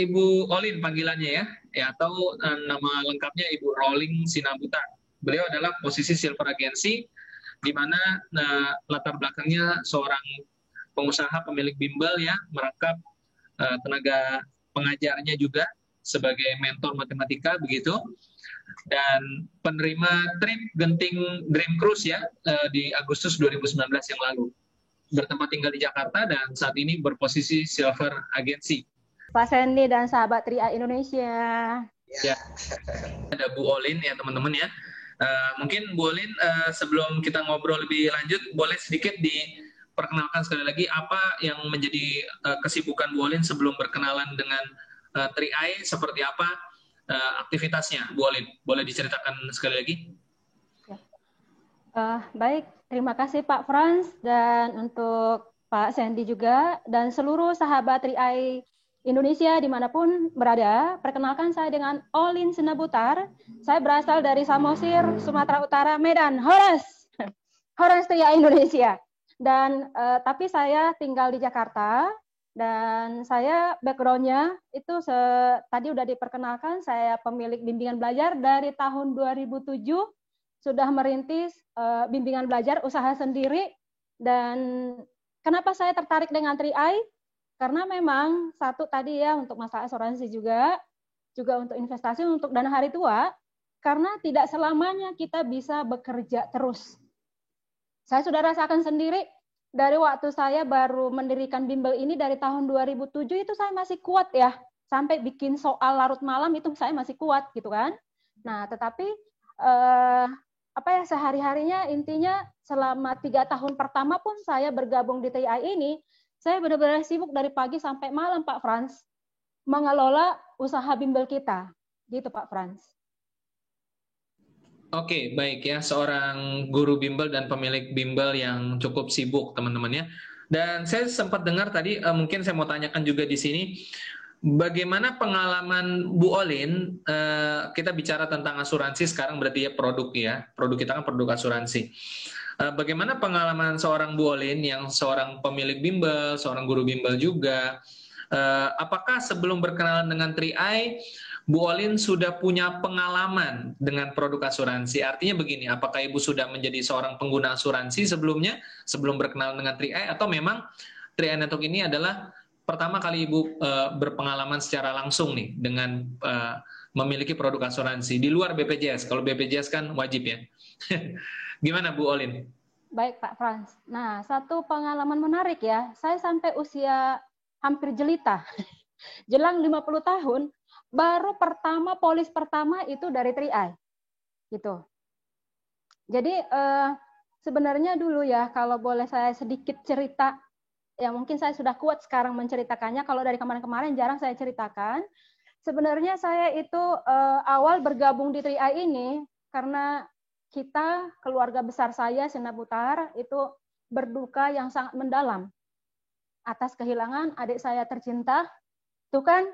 Ibu Olin panggilannya ya atau nama lengkapnya Ibu Rolling Sinabuta. Beliau adalah posisi Silver Agency, di mana latar belakangnya seorang pengusaha pemilik bimbel ya, merangkap tenaga pengajarnya juga sebagai mentor matematika begitu, dan penerima trip Genting Dream Cruise ya di Agustus 2019 yang lalu. Bertempat tinggal di Jakarta dan saat ini berposisi Silver Agency. Pak Sandy dan sahabat Tria Indonesia. Ya, ada Bu Olin ya teman-teman ya. Mungkin Bu Olin sebelum kita ngobrol lebih lanjut, boleh sedikit diperkenalkan sekali lagi apa yang menjadi kesibukan Bu Olin sebelum berkenalan dengan Tri-Eye, seperti apa aktivitasnya Bu Olin? Boleh diceritakan sekali lagi? Baik, terima kasih Pak Frans dan untuk Pak Sandy juga dan seluruh sahabat Tri-Eye Indonesia dimanapun berada. Perkenalkan saya dengan Olin Sinabutar. Saya berasal dari Samosir, Sumatera Utara, Medan. Horas! Horas Tri-Eye Indonesia. Dan tapi saya tinggal di Jakarta dan saya background-nya itu tadi udah diperkenalkan, saya pemilik bimbingan belajar dari tahun 2007. Sudah merintis bimbingan belajar usaha sendiri. Dan kenapa saya tertarik dengan Tri-Eye? Karena memang satu tadi ya untuk masalah asuransi juga untuk investasi, untuk dana hari tua, karena tidak selamanya kita bisa bekerja terus. Saya sudah rasakan sendiri dari waktu saya baru mendirikan bimbel ini dari tahun 2007 itu saya masih kuat ya, sampai bikin soal larut malam itu saya masih kuat gitu kan. Nah, tetapi sehari-harinya intinya selama 3 tahun pertama pun saya bergabung di TI ini, saya benar-benar sibuk dari pagi sampai malam Pak Frans mengelola usaha bimbel kita. Gitu Pak Frans. Oke, baik ya, seorang guru bimbel dan pemilik bimbel yang cukup sibuk teman-teman ya. Dan saya sempat dengar tadi, mungkin saya mau tanyakan juga di sini, bagaimana pengalaman Bu Olin, kita bicara tentang asuransi sekarang berarti ya, produk kita kan produk asuransi. Bagaimana pengalaman seorang Bu Olin yang seorang pemilik bimbel, seorang guru bimbel juga, apakah sebelum berkenalan dengan Tri-Eye, Bu Olin sudah punya pengalaman dengan produk asuransi? Artinya begini, apakah Ibu sudah menjadi seorang pengguna asuransi sebelumnya, sebelum berkenalan dengan Tri-Eye, atau memang Tri-Eye Network ini adalah pertama kali Ibu berpengalaman secara langsung nih dengan memiliki produk asuransi di luar BPJS. Kalau BPJS kan wajib ya. Gimana Bu Olin? Baik Pak Frans. Nah, satu pengalaman menarik ya. Saya sampai usia hampir jelita, jelang 50 tahun, baru polis pertama itu dari Tri-Eye. Gitu. Jadi sebenarnya dulu ya, kalau boleh saya sedikit cerita, ya mungkin saya sudah kuat sekarang menceritakannya. Kalau dari kemarin-kemarin jarang saya ceritakan. Sebenarnya saya itu awal bergabung di Tri-Eye ini karena kita, keluarga besar saya, Sinabutar, itu berduka yang sangat mendalam atas kehilangan adik saya tercinta. Tuh kan,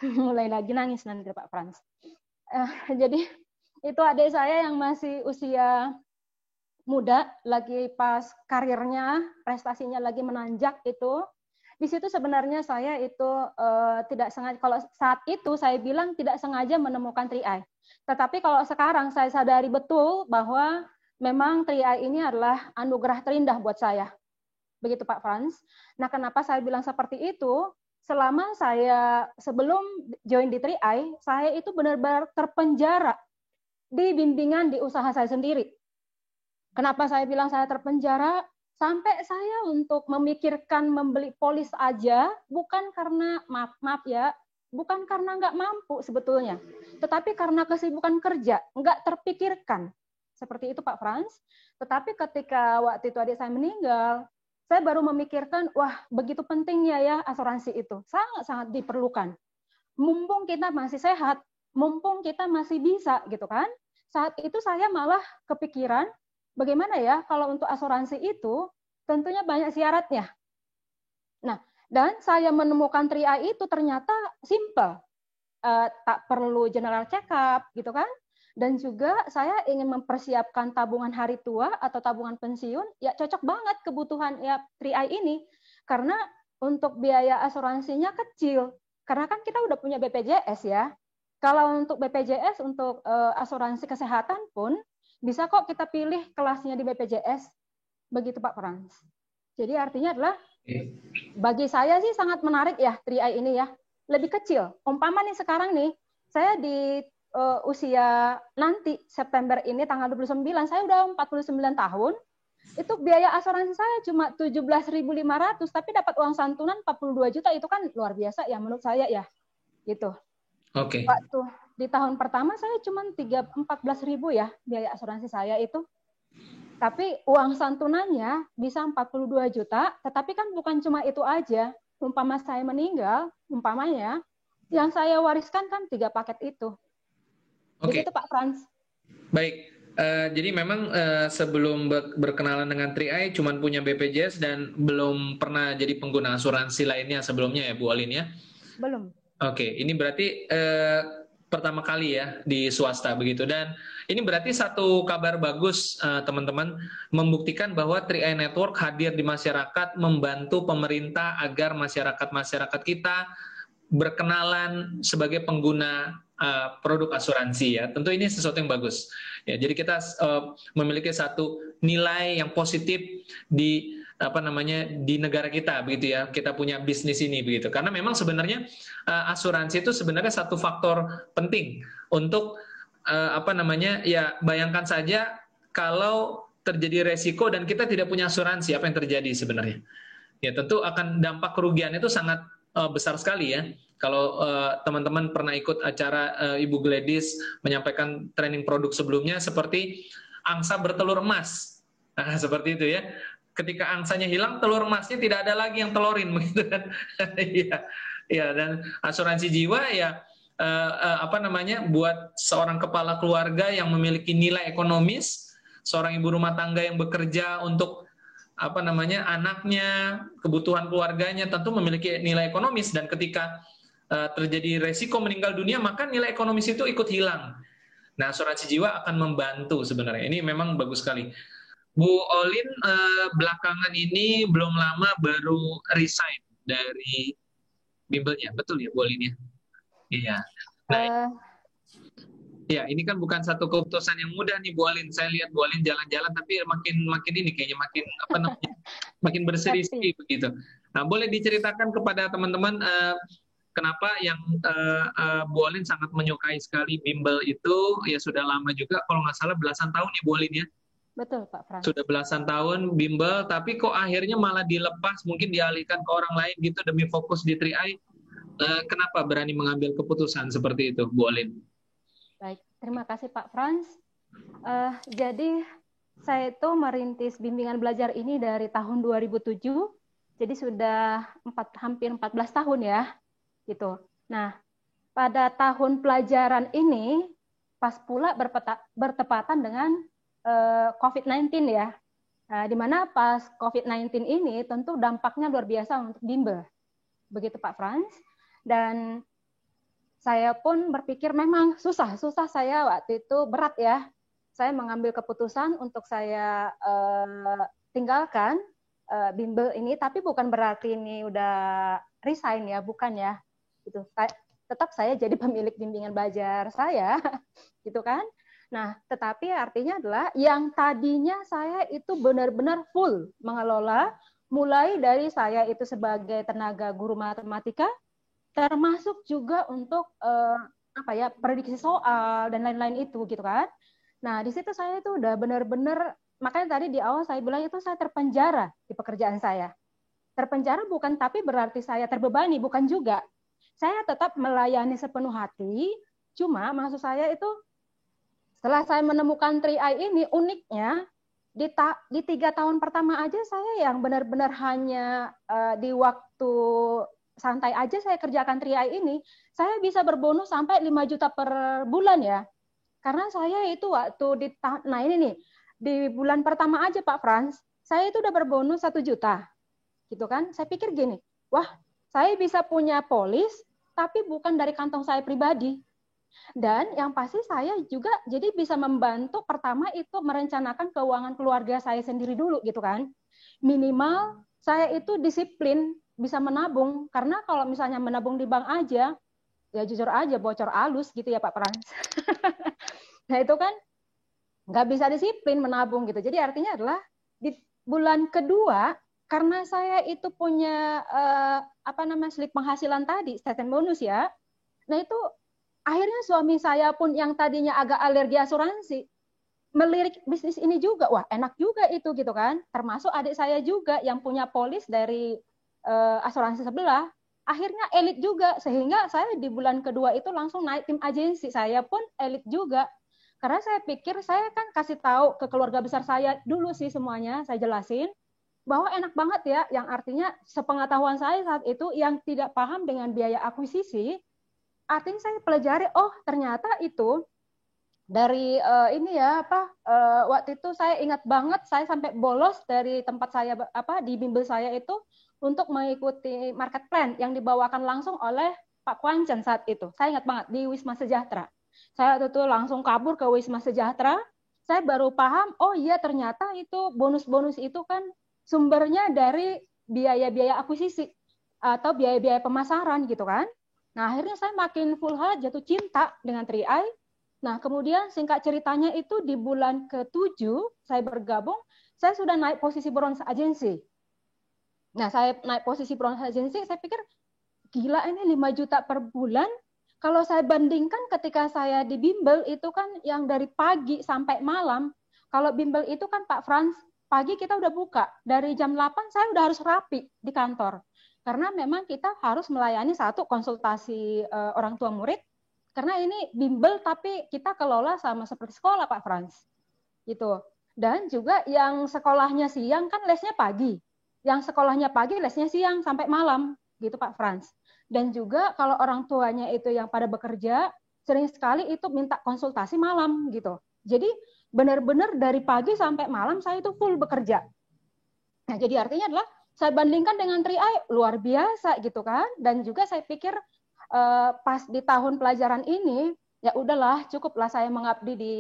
mulai lagi nangis nanti Pak Frans. Jadi itu adik saya yang masih usia muda, lagi pas karirnya, prestasinya lagi menanjak itu. Di situ sebenarnya saya itu tidak sengaja, kalau saat itu saya bilang tidak sengaja menemukan Tri-Eye. Tetapi kalau sekarang saya sadari betul bahwa memang Tri-Eye ini adalah anugerah terindah buat saya. Begitu Pak Frans. Nah, kenapa saya bilang seperti itu? Selama saya sebelum join di Tri-Eye, saya itu benar-benar terpenjara di bimbingan di usaha saya sendiri. Kenapa saya bilang saya terpenjara? Sampai saya untuk memikirkan membeli polis aja, bukan karena, maaf ya, bukan karena nggak mampu sebetulnya, tetapi karena kesibukan kerja, nggak terpikirkan. Seperti itu Pak Frans. Tetapi ketika waktu itu adik saya meninggal, saya baru memikirkan, wah begitu pentingnya ya asuransi itu, sangat-sangat diperlukan. Mumpung kita masih sehat, mumpung kita masih bisa gitu kan. Saat itu saya malah kepikiran, bagaimana ya kalau untuk asuransi itu tentunya banyak syaratnya. Nah, dan saya menemukan Tri-Eye itu ternyata simple. Tak perlu general check up gitu kan. Dan juga saya ingin mempersiapkan tabungan hari tua atau tabungan pensiun, ya cocok banget kebutuhan ya Tri-Eye ini. Karena untuk biaya asuransinya kecil. karena kan kita udah punya BPJS ya. Kalau untuk BPJS, untuk asuransi kesehatan pun, bisa kok kita pilih kelasnya di BPJS. Begitu Pak Frans. Jadi artinya adalah, bagi saya sih sangat menarik ya 3i ini ya. Lebih kecil. Umpama nih sekarang nih, saya di usia nanti September ini tanggal 29, saya udah 49 tahun, itu biaya asuransi saya cuma 17.500, tapi dapat uang santunan 42 juta, itu kan luar biasa ya menurut saya ya. Gitu. Oke. Waktu di tahun pertama saya cuma 14.000 ya biaya asuransi saya itu. Tapi uang santunannya bisa 42 juta, tetapi kan bukan cuma itu aja. Umpama saya meninggal, umpamanya, yang saya wariskan kan 3 paket itu. Oke. Begitu Pak Frans. Baik, jadi memang sebelum berkenalan dengan 3i cuman punya BPJS dan belum pernah jadi pengguna asuransi lainnya sebelumnya ya Bu Olin ya? Belum. Oke, ini berarti pertama kali ya di swasta begitu, dan ini berarti satu kabar bagus teman-teman, membuktikan bahwa 3i Network hadir di masyarakat, membantu pemerintah agar masyarakat kita berkenalan sebagai pengguna produk asuransi ya. Tentu ini sesuatu yang bagus. Ya, jadi kita memiliki satu nilai yang positif di di negara kita begitu ya. Kita punya bisnis ini begitu. Karena memang sebenarnya asuransi itu sebenarnya satu faktor penting untuk ya bayangkan saja kalau terjadi resiko dan kita tidak punya asuransi, apa yang terjadi sebenarnya? Ya, tentu akan dampak kerugian itu sangat besar sekali ya. Kalau teman-teman pernah ikut acara Ibu Gladys menyampaikan training produk sebelumnya, seperti angsa bertelur emas. Nah, seperti itu ya. Ketika angsanya hilang, telur emasnya tidak ada lagi yang telorin begitu kan. Iya. Ya, dan asuransi jiwa ya buat seorang kepala keluarga yang memiliki nilai ekonomis, seorang ibu rumah tangga yang bekerja untuk anaknya, kebutuhan keluarganya, tentu memiliki nilai ekonomis, dan ketika terjadi resiko meninggal dunia, maka nilai ekonomis itu ikut hilang. Nah, asuransi jiwa akan membantu sebenarnya. Ini memang bagus sekali. Bu Olin belakangan ini belum lama baru resign dari bimbelnya, betul ya Bu Olin ya? Iya. Nah, ya, ini kan bukan satu keputusan yang mudah nih Bu Olin. Saya lihat Bu Olin jalan-jalan, tapi makin ini kayaknya makin berseri-seri begitu. Nah, boleh diceritakan kepada teman-teman kenapa yang Bu Olin sangat menyukai sekali bimbel itu? Ya sudah lama juga, kalau nggak salah belasan tahun ya Bu Olin ya? Betul Pak Frans. Sudah belasan tahun bimbel, tapi kok akhirnya malah dilepas, mungkin dialihkan ke orang lain gitu demi fokus di 3i. Kenapa berani mengambil keputusan seperti itu Bu Olin? Baik, terima kasih Pak Frans. Jadi saya itu merintis bimbingan belajar ini dari tahun 2007, jadi sudah hampir 14 tahun ya, gitu. Nah, pada tahun pelajaran ini, pas pula bertepatan dengan COVID-19 ya, di mana pas COVID-19 ini tentu dampaknya luar biasa untuk bimbel, begitu Pak Frans. Dan saya pun berpikir memang susah saya waktu itu, berat ya. Saya mengambil keputusan untuk saya tinggalkan bimbel ini, tapi bukan berarti ini udah resign ya, bukan ya. Gitu. Tetap saya jadi pemilik bimbingan belajar saya, gitu kan. Nah, tetapi artinya adalah yang tadinya saya itu benar-benar full mengelola, mulai dari saya itu sebagai tenaga guru matematika, termasuk juga untuk prediksi soal dan lain-lain itu gitu kan. Nah, di situ saya itu udah benar-benar, makanya tadi di awal saya bilang itu saya terpenjara di pekerjaan saya. Terpenjara bukan tapi berarti saya terbebani, bukan juga. Saya tetap melayani sepenuh hati, cuma maksud saya itu setelah saya menemukan 3i ini, uniknya di 3 tahun pertama aja saya yang benar-benar hanya di waktu santai aja saya kerjakan 3i ini, saya bisa berbonus sampai 5 juta per bulan ya. Karena saya itu waktu di bulan pertama aja Pak Frans, saya itu udah berbonus 1 juta. Gitu kan? Saya pikir gini, wah, saya bisa punya polis tapi bukan dari kantong saya pribadi. Dan yang pasti saya juga jadi bisa membantu, pertama itu merencanakan keuangan keluarga saya sendiri dulu gitu kan. Minimal saya itu disiplin bisa menabung. Karena kalau misalnya menabung di bank aja, ya jujur aja bocor alus gitu ya Pak Frans. Nah itu kan nggak bisa disiplin menabung gitu. Jadi artinya adalah di bulan kedua, karena saya itu punya slip penghasilan tadi, statement bonus ya. Nah itu akhirnya suami saya pun yang tadinya agak alergi asuransi, melirik bisnis ini juga. Wah enak juga itu gitu kan. Termasuk adik saya juga yang punya polis dari asuransi sebelah. Akhirnya elit juga, sehingga saya di bulan kedua itu langsung naik tim agensi. Saya pun elit juga. Karena saya pikir saya kan kasih tahu ke keluarga besar saya dulu sih semuanya, saya jelasin bahwa enak banget ya, yang artinya sepengetahuan saya saat itu yang tidak paham dengan biaya akuisisi, artinya saya pelajari, oh ternyata itu dari waktu itu saya ingat banget, saya sampai bolos dari tempat saya di bimbel saya itu untuk mengikuti market plan yang dibawakan langsung oleh Pak Kwancen saat itu. Saya ingat banget di Wisma Sejahtera. Saya waktu itu langsung kabur ke Wisma Sejahtera. Saya baru paham, oh iya ternyata itu bonus-bonus itu kan sumbernya dari biaya-biaya akuisisi atau biaya-biaya pemasaran gitu kan. Nah akhirnya saya makin full heart, jatuh cinta dengan 3i. Nah, kemudian singkat ceritanya itu di bulan ke-7 saya bergabung, saya sudah naik posisi bronze agency. Nah, saya naik posisi bronze agency, saya pikir gila ini 5 juta per bulan. Kalau saya bandingkan ketika saya di bimbel itu kan yang dari pagi sampai malam. Kalau bimbel itu kan Pak Frans, pagi kita udah buka. Dari jam 8 saya udah harus rapi di kantor. Karena memang kita harus melayani satu konsultasi orang tua murid. Karena ini bimbel tapi kita kelola sama seperti sekolah Pak Frans. Gitu. Dan juga yang sekolahnya siang kan lesnya pagi. Yang sekolahnya pagi lesnya siang sampai malam gitu Pak Frans. Dan juga kalau orang tuanya itu yang pada bekerja, sering sekali itu minta konsultasi malam gitu. Jadi benar-benar dari pagi sampai malam saya itu full bekerja. Nah, jadi artinya adalah saya bandingkan dengan 3i luar biasa gitu kan. Dan juga saya pikir pas di tahun pelajaran ini, ya udahlah cukuplah saya mengabdi di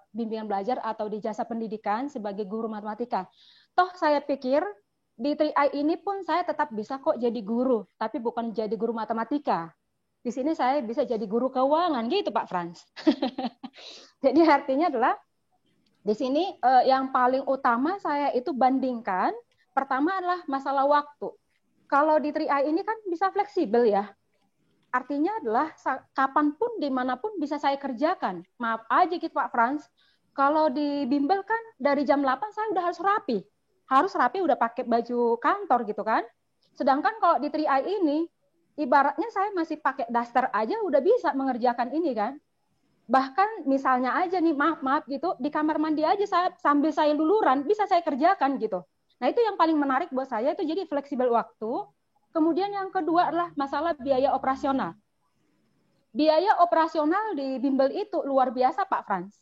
bimbingan belajar atau di jasa pendidikan sebagai guru matematika. Toh saya pikir di 3i ini pun saya tetap bisa kok jadi guru, tapi bukan jadi guru matematika. Di sini saya bisa jadi guru keuangan gitu Pak Frans. Jadi artinya adalah di sini yang paling utama saya itu bandingkan, pertama adalah masalah waktu. Kalau di 3i ini kan bisa fleksibel ya. Artinya adalah kapanpun, dimanapun bisa saya kerjakan. Maaf aja gitu Pak Frans, kalau di bimbel kan dari jam 8 saya udah harus rapi. Harus rapi udah pakai baju kantor gitu kan. Sedangkan kalau di 3i ini, ibaratnya saya masih pakai daster aja udah bisa mengerjakan ini kan. Bahkan misalnya aja nih, maaf gitu, di kamar mandi aja sambil saya luluran, bisa saya kerjakan gitu. Nah itu yang paling menarik buat saya, itu jadi fleksibel waktu. Kemudian yang kedua adalah masalah biaya operasional. Biaya operasional di bimbel itu luar biasa Pak Frans.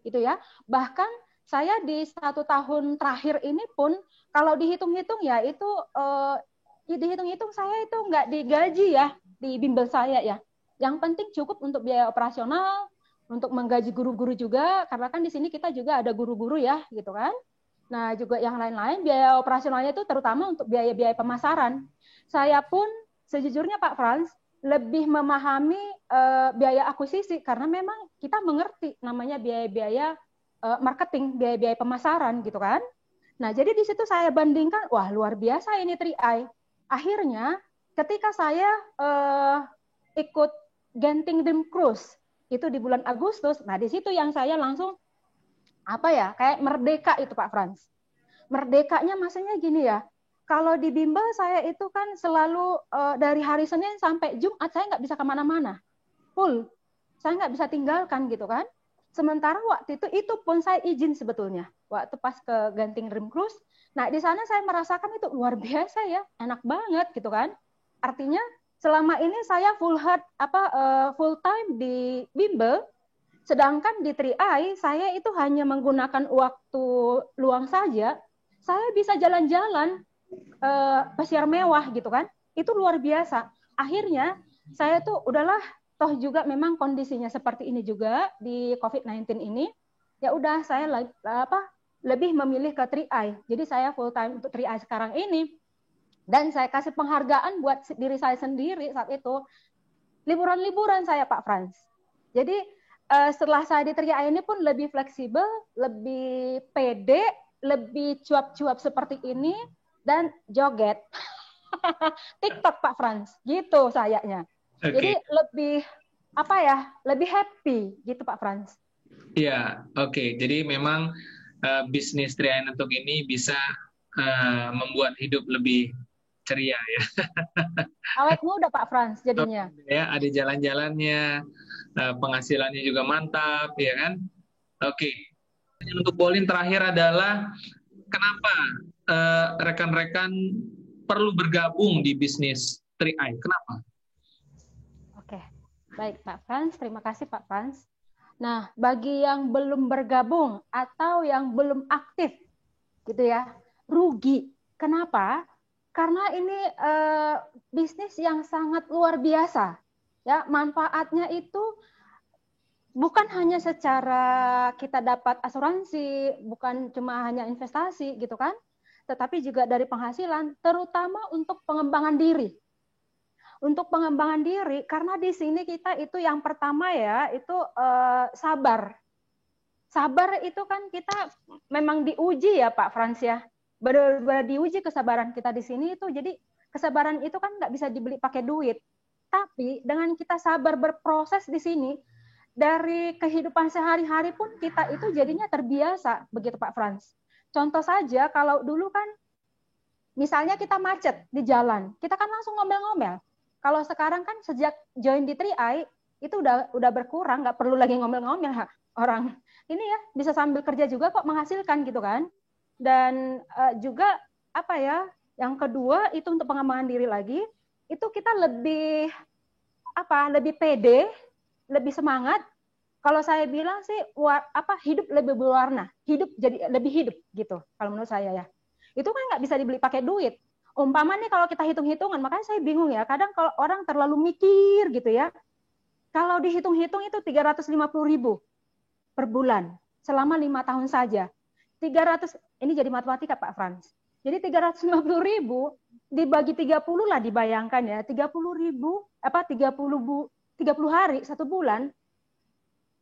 Itu ya. Bahkan saya di 1 tahun terakhir ini pun kalau dihitung-hitung ya itu dihitung-hitung saya itu nggak digaji ya di bimbel saya ya. Yang penting cukup untuk biaya operasional, untuk menggaji guru-guru juga, karena kan di sini kita juga ada guru-guru ya gitu kan. Nah juga yang lain-lain biaya operasionalnya itu terutama untuk biaya-biaya pemasaran. Saya pun sejujurnya Pak Frans lebih memahami biaya akuisisi karena memang kita mengerti namanya biaya-biaya marketing, biaya-biaya pemasaran gitu kan. Nah, jadi di situ saya bandingkan, wah luar biasa ini 3i. Akhirnya ketika saya ikut Genting Dream Cruise itu di bulan Agustus, nah di situ yang saya langsung kayak merdeka itu Pak Frans. Merdekanya maksudnya gini ya, kalau di bimbel saya itu kan selalu dari hari Senin sampai Jumat saya nggak bisa kemana-mana, full, saya nggak bisa tinggalkan gitu kan. Sementara waktu itu pun saya izin sebetulnya, waktu pas ke Genting Dream Cruise. Nah di sana saya merasakan itu luar biasa ya, enak banget gitu kan. Artinya selama ini saya full time di bimbel, sedangkan di 3i saya itu hanya menggunakan waktu luang saja, saya bisa jalan-jalan pesiar mewah gitu kan, itu luar biasa. Akhirnya saya tuh udahlah, toh juga memang kondisinya seperti ini juga di COVID-19 ini, ya udah saya lebih memilih ke 3i. Jadi saya full time untuk 3i sekarang ini. Dan saya kasih penghargaan buat diri saya sendiri saat itu. Liburan-liburan saya, Pak Frans. Jadi setelah saya di Tri ini pun lebih fleksibel, lebih pede, lebih cuap-cuap seperti ini, dan joget. TikTok, Pak Frans. Gitu sayanya. Oke. Jadi lebih, apa ya, lebih happy gitu, Pak Frans. Ya, oke. Jadi memang bisnis Tri Untuk ini bisa membuat hidup lebih ceria ya. Awet muda Pak Frans jadinya. Ya, ada jalan-jalannya, penghasilannya juga mantap, ya kan? Oke. Untuk Bolin terakhir adalah kenapa rekan-rekan perlu bergabung di bisnis Tri. Kenapa? Oke, baik Pak Frans. Terima kasih Pak Frans. Nah, bagi yang belum bergabung atau yang belum aktif, gitu ya, rugi. Kenapa? Karena ini bisnis yang sangat luar biasa. Ya, manfaatnya itu bukan hanya secara kita dapat asuransi, bukan cuma hanya investasi gitu kan, tetapi juga dari penghasilan, terutama untuk pengembangan diri. Untuk pengembangan diri, karena di sini kita itu yang pertama ya, itu sabar. Sabar itu kan kita memang diuji ya Pak Frans ya. Benar-benar diuji kesabaran kita di sini itu. Jadi kesabaran itu kan nggak bisa dibeli pakai duit. Tapi dengan kita sabar berproses di sini, dari kehidupan sehari-hari pun kita itu jadinya terbiasa, begitu Pak Frans. Contoh saja kalau dulu kan misalnya kita macet di jalan, kita kan langsung ngomel-ngomel. Kalau sekarang kan sejak join di Tri itu udah berkurang, nggak perlu lagi ngomel-ngomel orang. Ini ya bisa sambil kerja juga kok menghasilkan gitu kan. Dan juga apa ya, yang kedua itu untuk pengembangan diri lagi, itu kita lebih pede, lebih semangat. Kalau saya bilang sih hidup lebih berwarna, hidup jadi lebih hidup gitu kalau menurut saya ya. Itu kan nggak bisa dibeli pakai duit. Umpama nih kalau kita hitung-hitungan, makanya saya bingung ya, kadang kalau orang terlalu mikir gitu ya, kalau dihitung-hitung itu 350.000 per bulan selama 5 tahun saja. 300, ini jadi matematika Pak Frans. Jadi 350.000 dibagi 30 lah, dibayangkan ya, 30 hari satu bulan.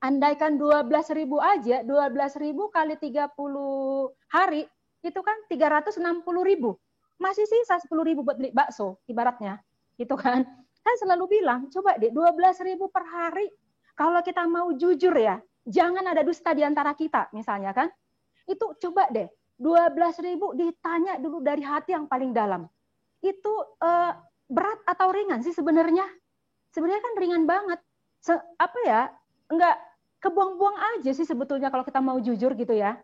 Andaikan 12.000 aja, 12.000 kali 30 hari itu kan 360.000. Masih sisa 10.000 buat beli bakso ibaratnya. Gitu kan. Kan selalu bilang, coba deh 12.000 per hari. Kalau kita mau jujur ya, jangan ada dusta di antara kita misalnya kan. Itu coba deh 12.000 ditanya dulu dari hati yang paling dalam. Itu berat atau ringan sih sebenarnya? Sebenarnya kan ringan banget. Enggak kebuang-buang aja sih sebetulnya kalau kita mau jujur gitu ya.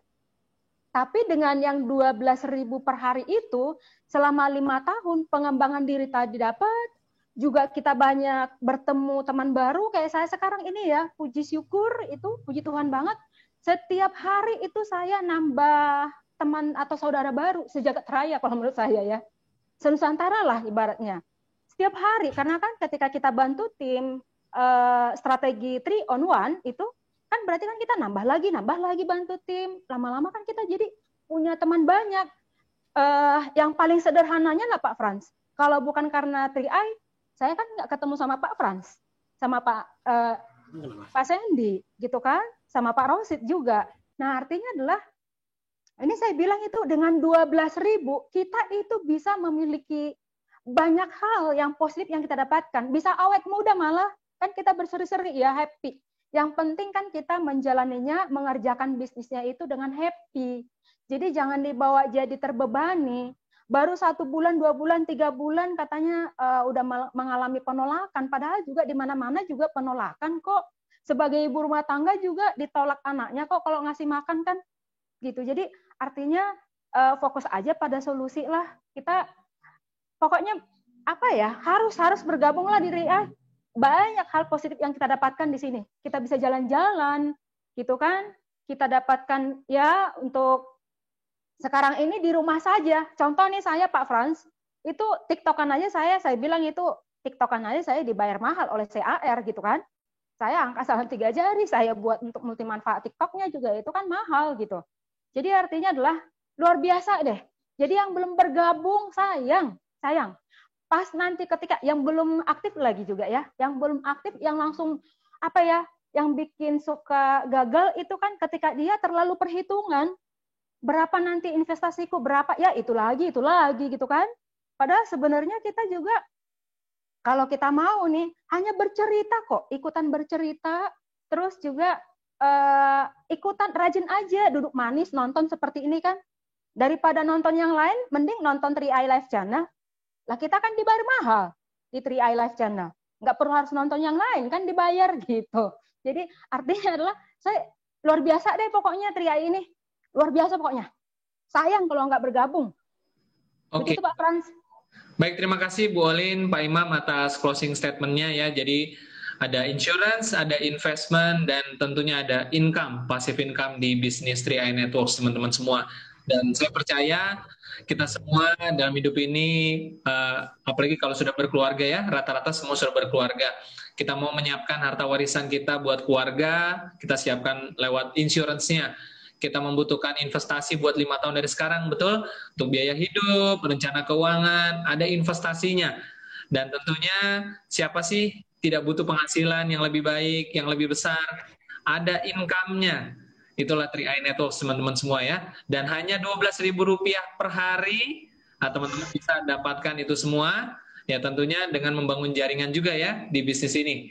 Tapi dengan yang 12.000 per hari itu selama 5 tahun pengembangan diri tadi dapat, juga kita banyak bertemu teman baru kayak saya sekarang ini ya, puji syukur itu, puji Tuhan banget. Setiap hari itu saya nambah teman atau saudara baru sejagat raya kalau menurut saya ya. Senusantara lah ibaratnya. Setiap hari, karena kan ketika kita bantu tim strategi 3 on 1 itu kan berarti kan kita nambah lagi bantu tim. Lama-lama kan kita jadi punya teman banyak. Yang paling sederhananya lah Pak Frans. Kalau bukan karena 3i, saya kan nggak ketemu sama Pak Frans, sama Pak Sandy, gitu kan, sama Pak Rosid juga. Nah artinya adalah, ini saya bilang itu dengan 12.000 kita itu bisa memiliki banyak hal yang positif yang kita dapatkan. Bisa awet muda malah, kan kita berseri-seri ya, happy. Yang penting kan kita menjalaninya, mengerjakan bisnisnya itu dengan happy. Jadi jangan dibawa jadi terbebani. Baru 1 bulan, 2 bulan, 3 bulan katanya udah mengalami penolakan. Padahal juga di mana-mana juga penolakan kok. Sebagai ibu rumah tangga juga ditolak anaknya kok kalau ngasih makan kan. Gitu. Jadi artinya fokus aja pada solusi lah. Kita pokoknya harus bergabunglah di RIA. Banyak hal positif yang kita dapatkan di sini. Kita bisa jalan-jalan, gitu kan? Kita dapatkan ya untuk sekarang ini di rumah saja. Contoh nih saya Pak Frans, itu TikTokan aja saya bilang itu TikTokan aja saya dibayar mahal oleh CAR gitu kan. Saya angkat salam 3 jari, saya buat untuk multi manfaat TikToknya juga itu kan mahal gitu. Jadi artinya adalah luar biasa deh. Jadi yang belum bergabung sayang sayang. Pas nanti ketika yang belum aktif lagi juga ya, yang belum aktif, yang langsung apa ya, yang bikin suka gagal itu kan ketika dia terlalu perhitungan, berapa nanti investasiku, berapa, ya itu lagi gitu kan. Padahal sebenarnya kita juga kalau kita mau nih hanya bercerita kok, ikutan bercerita, terus juga ikutan rajin aja, duduk manis nonton seperti ini kan, daripada nonton yang lain mending nonton 3i Live Channel. Lah kita kan dibayar mahal di 3i Live Channel, nggak perlu harus nonton yang lain kan, dibayar gitu. Jadi artinya adalah saya luar biasa deh pokoknya 3i ini, luar biasa pokoknya. Sayang kalau nggak bergabung. Oke. Begitu Pak Frans. Baik, terima kasih Bu Olin, Pak Imam atas closing statement-nya ya. Jadi ada insurance, ada investment, dan tentunya ada income, passive income di bisnis 3i Networks, teman-teman semua. Dan saya percaya kita semua dalam hidup ini, apalagi kalau sudah berkeluarga ya, rata-rata semua sudah berkeluarga. Kita mau menyiapkan harta warisan kita buat keluarga, kita siapkan lewat insurance-nya. Kita membutuhkan investasi buat 5 tahun dari sekarang, betul? Untuk biaya hidup, rencana keuangan, ada investasinya. Dan tentunya siapa sih tidak butuh penghasilan yang lebih baik, yang lebih besar? Ada income-nya. Itulah 3i Networks, teman-teman semua ya. Dan hanya Rp12.000 per hari, teman-teman bisa dapatkan itu semua. Ya tentunya dengan membangun jaringan juga ya di bisnis ini.